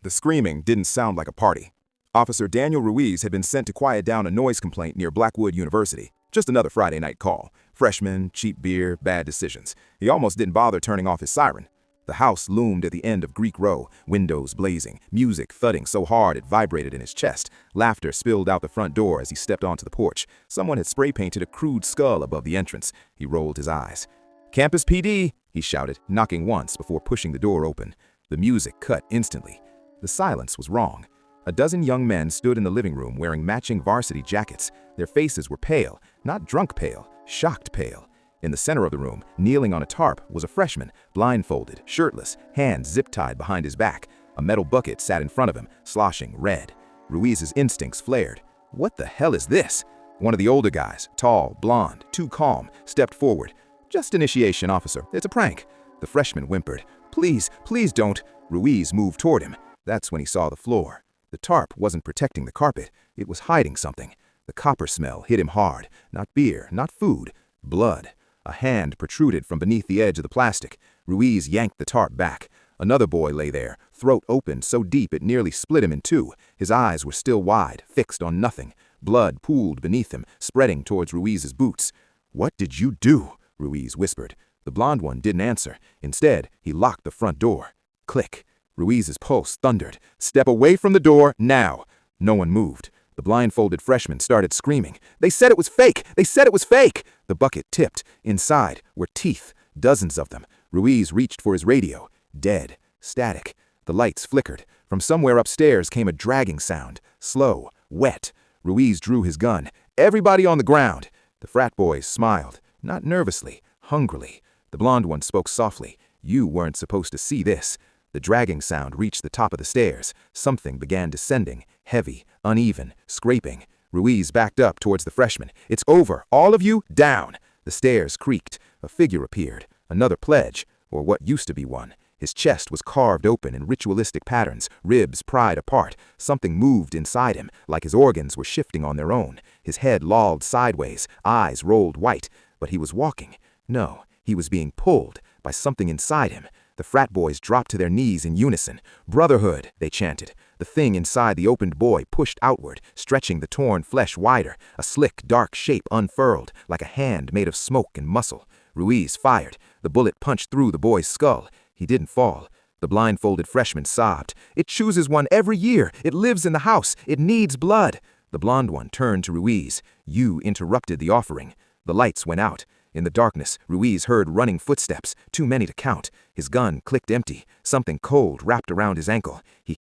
The screaming didn't sound like a party. Officer Daniel Ruiz had been sent to quiet down a noise complaint near Blackwood University. Just another Friday night call. Freshmen, cheap beer, bad decisions. He almost didn't bother turning off his siren. The house loomed at the end of Greek Row, windows blazing, music thudding so hard it vibrated in his chest. Laughter spilled out the front door as he stepped onto the porch. Someone had spray-painted a crude skull above the entrance. He rolled his eyes. "Campus PD!" he shouted, knocking once before pushing the door open. The music cut instantly. The silence was wrong. A dozen young men stood in the living room wearing matching varsity jackets. Their faces were pale, not drunk pale, shocked pale. In the center of the room, kneeling on a tarp, was a freshman, blindfolded, shirtless, hands zip-tied behind his back. A metal bucket sat in front of him, sloshing red. Ruiz's instincts flared. What the hell is this? One of the older guys, tall, blonde, too calm, stepped forward. "Just initiation, officer. It's a prank." The freshman whimpered. "Please, please don't." Ruiz moved toward him. That's when he saw the floor. The tarp wasn't protecting the carpet. It was hiding something. The copper smell hit him hard. Not beer, not food. Blood. A hand protruded from beneath the edge of the plastic. Ruiz yanked the tarp back. Another boy lay there, throat open so deep it nearly split him in two. His eyes were still wide, fixed on nothing. Blood pooled beneath him, spreading towards Ruiz's boots. "What did you do?" Ruiz whispered. The blonde one didn't answer. Instead, he locked the front door. Click. Ruiz's pulse thundered. "Step away from the door, now!" No one moved. The blindfolded freshman started screaming. "They said it was fake! They said it was fake!" The bucket tipped. Inside were teeth, dozens of them. Ruiz reached for his radio. Dead. Static. The lights flickered. From somewhere upstairs came a dragging sound. Slow. Wet. Ruiz drew his gun. "Everybody on the ground!" The frat boys smiled. Not nervously. Hungrily. The blonde one spoke softly. "You weren't supposed to see this." The dragging sound reached the top of the stairs. Something began descending, heavy, uneven, scraping. Ruiz backed up towards the freshman. "It's over. All of you, down!" The stairs creaked. A figure appeared. Another pledge, or what used to be one. His chest was carved open in ritualistic patterns, ribs pried apart. Something moved inside him, like his organs were shifting on their own. His head lolled sideways, eyes rolled white. But he was walking. No, he was being pulled by something inside him. The frat boys dropped to their knees in unison. "Brotherhood," they chanted. The thing inside the opened boy pushed outward, stretching the torn flesh wider. A slick, dark shape unfurled, like a hand made of smoke and muscle. Ruiz fired. The bullet punched through the boy's skull. He didn't fall. The blindfolded freshman sobbed. "It chooses one every year. It lives in the house. It needs blood." The blonde one turned to Ruiz. "You interrupted the offering." The lights went out. In the darkness, Ruiz heard running footsteps, too many to count. His gun clicked empty. Something cold wrapped around his ankle. He